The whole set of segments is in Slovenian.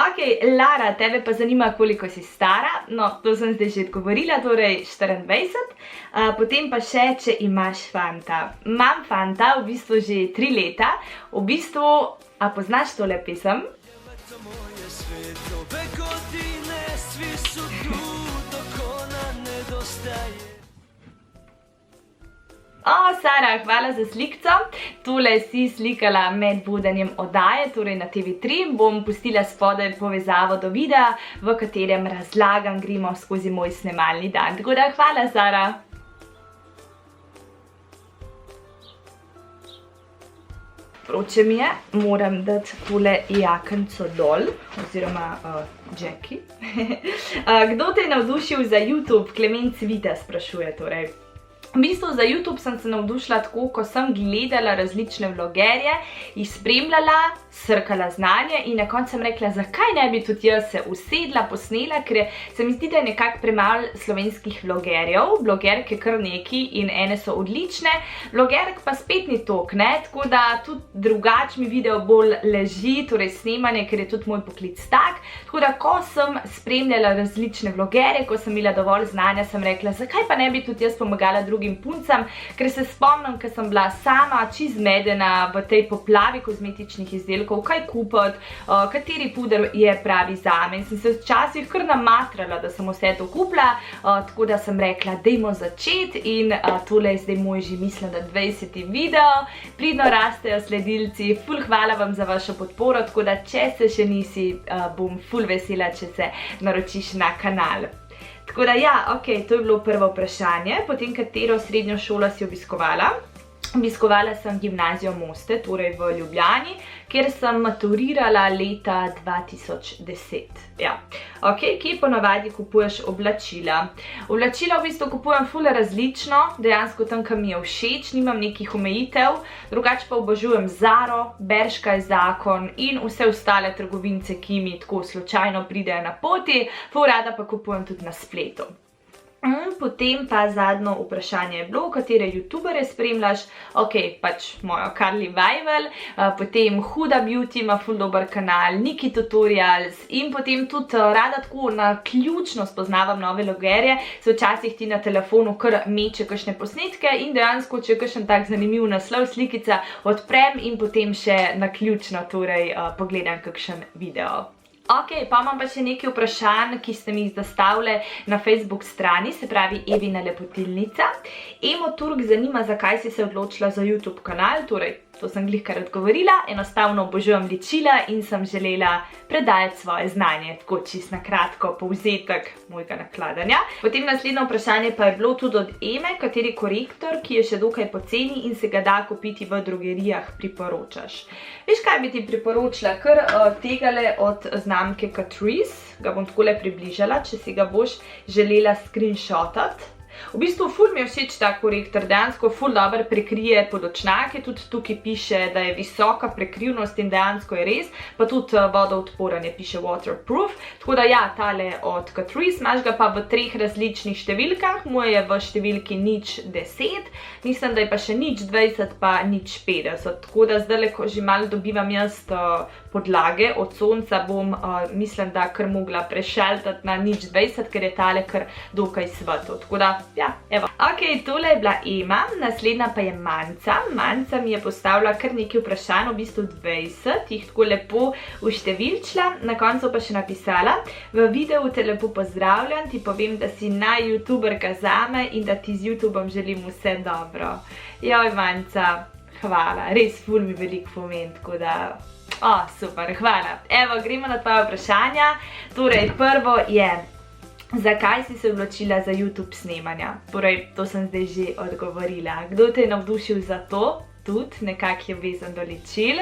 Ok, Lara, tebe pa zanima, koliko si stara. No, to sem zdaj že odgovorila, torej 24. Potem pa še, če imaš fanta. Imam fanta v bistvu že 3 leta. V bistvu, a poznaš tole pesem? O, Sara, hvala za slikco. Tole si slikala med vodenjem oddaje, torej na TV3. Bom pustila spodaj povezavo do videa, v katerem razlagam, gremo skozi moj snemalni dan. Tako da hvala, Sara. Vroče mi je, moram dati tole jakenco dol, oziroma Jackie. Kdo te je navdušil za YouTube? Klement Cvita sprašuje torej. V bistvu za YouTube sem se navdušila tako, ko sem gledala različne vlogerje, jih spremljala, srkala znanje in na koncu sem rekla, zakaj ne bi tudi jaz se usedla, posnela, ker se mi zdi, da je nekako premalo slovenskih vlogerjev, vlogerke kar neki in ene so odlične, vlogerk pa spet ni toliko, ne, tako da tudi drugač mi video bolj leži, torej snemanje, ker je tudi moj poklic tak, tako da ko sem spremljala različne vlogerje, ko sem imela dovolj znanja, sem rekla, zakaj pa ne bi tudi jaz pomagala drugim puncam, ker se spomnim, ker sem bila sama čist zmedena v tej poplavi kozmetičnih izdelkov, kaj kupiti, kateri puder je pravi zame in sem se včasih kar namatrala, da sem vse to kupila, tako da sem rekla, dajmo začeti in tole je zdaj moj že mislim, da 20. video, pridno rastejo sledilci, ful hvala vam za vašo podporo, tako da če se še nisi, bom ful vesela, če se naročiš na kanal. Tako da ja, ok, to je bilo prvo vprašanje, potem katero srednjo šolo si obiskovala. Obiskovala sem gimnazijo Moste, torej v Ljubljani, kjer sem maturirala leta 2010. Ja. Ok, kje ponavadi kupuješ oblačila? Oblačila v bistvu kupujem ful različno, dejansko tam, kam mi je všeč, nimam nekih omejitev, drugače pa obožujem Zaro, Bershka je zakon in vse ostale trgovince, ki mi tako slučajno pridejo na poti, ful rada pa kupujem tudi na spletu. Potem pa zadnjo vprašanje je bilo, katere youtubere spremljaš. Ok, pač mojo Carly Weivel, potem Huda Beauty ima ful dober kanal, Niki Tutorials in potem tudi rada tako naključno spoznavam nove vlogerje, se včasih ti na telefonu kar meče kakšne posnetke in dejansko, če je kakšen tak zanimiv naslov, slikica, odprem in potem še naključno torej pogledam kakšen video. Ok, pa imam pa še nekaj vprašanj, ki ste mi jih zastavili na Facebook strani, se pravi Evina lepotilnica. Emo Turk zanima, zakaj si se odločila za YouTube kanal, torej to sem glihkar odgovorila, enostavno obožujem ličila in sem želela predajati svoje znanje, tako čisto na kratko povzetek mojega nakladanja. Potem naslednje vprašanje pa je bilo tudi od Eme, kateri korektor, ki je še dokaj poceni in se ga da kupiti v drogerijah, priporočaš. Veš, kaj bi ti priporočila? Kar tegale od znamke Catrice, ga bom takole približala, če si ga boš želela screenshotati. V bistvu ful mi je všeč ta korektor, dejansko ful dobro prekrije podočnjake, tudi tukaj piše, da je visoka prekrivnost in dejansko je res, pa tudi vodoodporen je, piše waterproof, tako da ja, tale od Catrice, imaš ga pa v 3 različnih številkah, moj je v številki 0,10, mislim, da je pa še 0,20 pa 0,50, tako da zdaj, ko že malo dobivam jaz podlage od sonca, bom, mislim, da kar mogla prešeltati na 0,20, ker je tale kar dokaj svetlo, tako da ja, evo. Ok, tole je bila Ema, naslednja pa je Manca. Manca mi je postavila kar nekaj vprašanj, v bistvu 20, jih tako lepo uštevilčila, na koncu pa še napisala, v videu te lepo pozdravljam, ti povem, da si naj-youtuberka zame in da ti z YouTubeom želim vse dobro. Joj, Manca, hvala, res ful mi veliko pomeni, tako da... O, super, hvala. Evo, gremo na tvoja vprašanja. Torej, prvo je... Zakaj si se odločila za YouTube snemanja? Torej, to sem zdaj že odgovorila. Kdo te je navdušil za to? Tudi, nekako je vezan do ličil.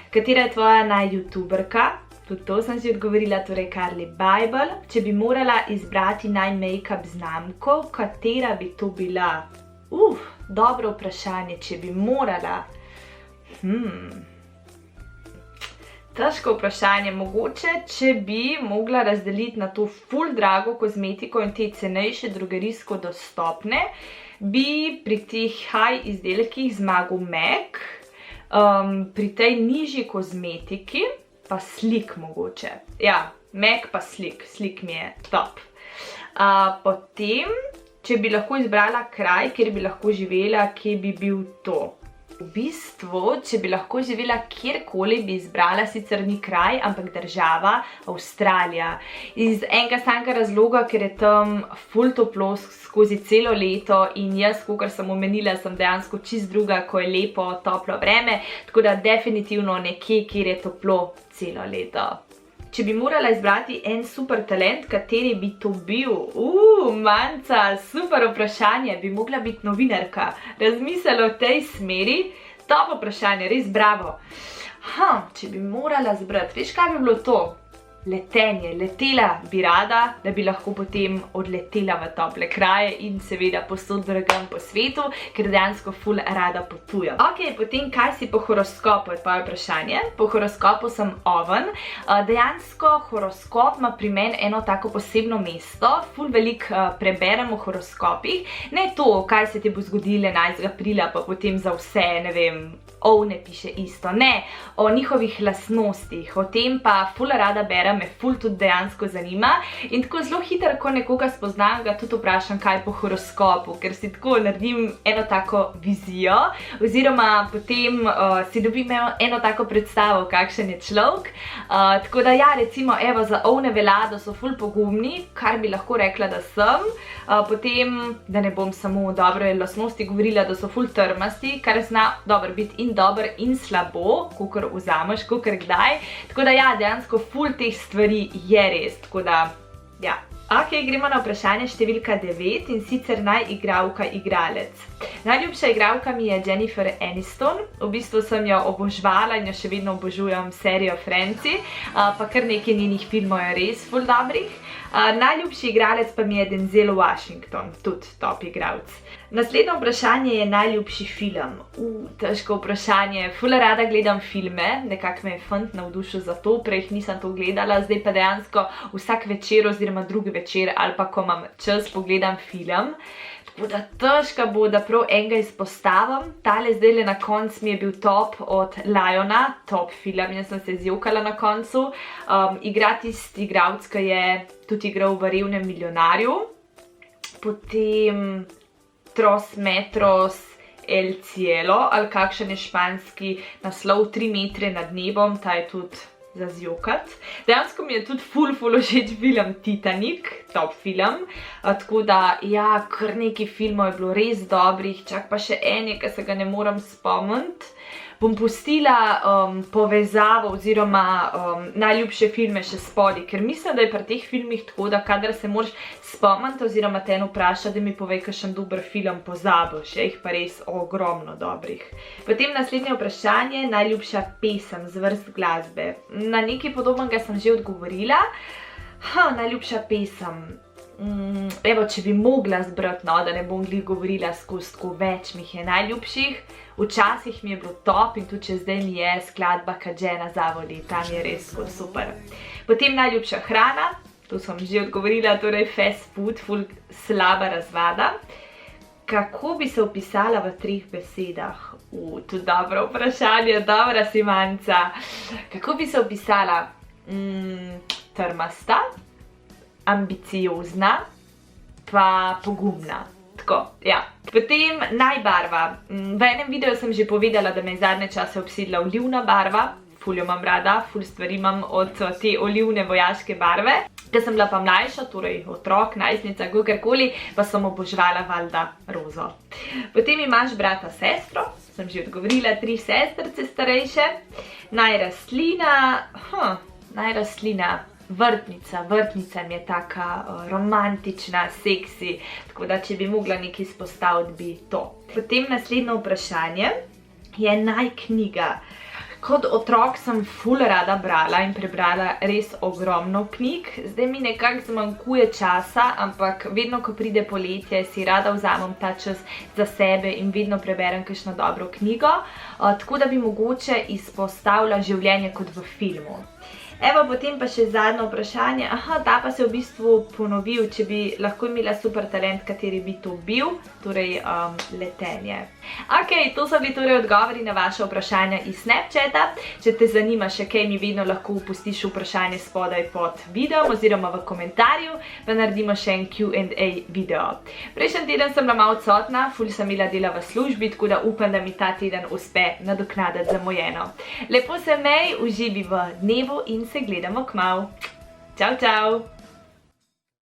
Katera je tvoja naj-youtuberka? Tudi to sem že odgovorila, torej Carly Weivel. Če bi morala izbrati naj-make-up znamko, katera bi to bila? Dobro vprašanje, če bi morala. Težko vprašanje, mogoče, če bi mogla razdeliti na to ful drago kozmetiko in te cenejše drogerijsko dostopne, bi pri teh high izdelkih zmagal MAC, pri tej nižji kozmetiki pa slik mogoče. Ja, Mac pa slik mi je top. Potem, če bi lahko izbrala kraj, kjer bi lahko živela, kje bi bil to? V bistvu, če bi lahko živela kjerkoli, bi izbrala, sicer ni kraj, ampak država, Avstralija. Iz enega samega razloga, ker je tam ful toplo skozi celo leto in jaz, kakor sem omenila, sem dejansko čist druga, ko je lepo, toplo vreme, tako da definitivno nekje, kjer je toplo celo leto. Če bi morala izbrati en super talent, kateri bi to bil? Manca, super vprašanje, bi mogla biti novinarka. Razmislila v tej smeri, top vprašanje, res bravo. Če bi morala izbrati, veš kaj bi bilo to? Letenje, letela bi rada, da bi lahko potem odletela v tople kraje in seveda povsod drugam po svetu, ker dejansko ful rada potujem. Ok, potem kaj si po horoskopu, je tvoje vprašanje. Po horoskopu sem oven. Dejansko horoskop ima pri meni eno tako posebno mesto, ful veliko preberem v horoskopih. Ne to, kaj se ti bo zgodilo 11. aprila, pa potem za vse, ne vem, ovne piše isto. Ne, o njihovih lastnostih, o tem pa ful rada berem, me ful tudi dejansko zanima in tako zelo hitro, ko nekoga spoznam, ga tudi vprašam, kaj po horoskopu, ker si tako naredim eno tako vizijo oziroma potem si dobim eno tako predstavo, kakšen je človek. Tako da ja, recimo, evo, za ovne velja, da so ful pogumni, kar bi lahko rekla, da sem. Potem, da ne bom samo dobre lastnosti govorila, da so ful trmasti, kar zna dobro biti in dobro in slabo, kakor vzameš, kakor kdaj. Tako da ja, dejansko ful teh stvari je res, tako da ja. Ok, gremo na vprašanje številka 9 in sicer najigralka, igralec. Najljubša igralka mi je Jennifer Aniston, v bistvu sem jo oboževala in jo še vedno obožujem serijo Friendsi, pa kar nekaj njenih filmov je res ful dobrih. Najljubši igralec pa mi je Denzel Washington, tudi top igralec. Naslednje vprašanje je najljubši film. Težko vprašanje, ful rada gledam filme, nekako me je fant navdušil za to, prej nisem to gledala, zdaj pa dejansko vsak večer oziroma drugi večer ali pa ko imam čas pogledam film. Tako da težko bo, da prav enega izpostavim. Tale zdajle na koncu mi je bil top od Liona, top film, jaz sem se zjokala na koncu. Igra tisti igralec, ki je tudi igral v Revnem milijonarju. Potem Tres metros el cielo, ali kakšen je španski naslov, 3 metre nad nebom, ta je tudi za zjokat. Dejansko mi je tudi ful všeč film Titanic, top film, tako da ja, kar nekaj filmov je bilo res dobrih, čak pa še ene, ki se ga ne morem spomniti. Bom pustila povezavo oziroma najljubše filme še spodaj, ker mislim, da je pri teh filmih tako, da kadar se moraš spomniti oziroma te eno vpraša, da mi povej kakšen dober film pozabiš, je jih pa res ogromno dobrih. Potem naslednje vprašanje, najljubša pesem z vrst glasbe. Na nekaj podobnega sem že odgovorila. Najljubša pesem. Evo, če bi mogla zbrati, no, da ne bom glih govorila skozi tako več mi je najljubših. Včasih mi je bilo top in tudi če zdaj mi je skladba Kadžena Zavoli, ta mi je res super. Potem najljubša hrana, to sem že odgovorila, torej fast food, ful slaba razvada. Kako bi se opisala v 3 besedah? Tudi dobro vprašanje, dobra si Manca. Kako bi se opisala? Trmasta, ambiciozna, pa pogumna. Tako, ja. Potem najbarva. V enem videu sem že povedala, da me zadnje čase obsedla olivna barva. Ful jo imam rada, ful stvari imam od te olivne vojaške barve. Ker sem bila pa mlajša, torej otrok, najstnica, kakorkoli, pa sem oboževala valjda rozo. Potem imaš brata, sestro, sem že odgovorila, 3 sestrice starejše. Najrastlina, vrtnica mi je taka romantična, seksi, tako da če bi mogla nekaj izpostaviti, bi to. Potem naslednje vprašanje je najknjiga. Kot otrok sem ful rada brala in prebrala res ogromno knjig. Zdaj mi nekako zmanjkuje časa, ampak vedno, ko pride poletje, si rada vzamem ta čas za sebe in vedno preberem kakšno dobro knjigo. Tako da bi mogoče izpostavila življenje kot v filmu. Evo, potem pa še zadnje vprašanje. Aha, ta pa se v bistvu ponovil, če bi lahko imela super talent, kateri bi to bil, torej letenje. Ok, to so bili torej odgovori na vaše vprašanja iz Snapchata. Če te zanima še kaj, mi vedno lahko pustiš vprašanje spodaj pod videom oziroma v komentarju, pa naredimo še en Q&A video. Prejšnji teden sem bila malo odsotna, ful sem imela dela v službi, tako da upam, da mi ta teden uspe nadoknaditi zamujeno. Lepo se mej, uživi v dnevu in se gledamo kmalu. Čau, čau!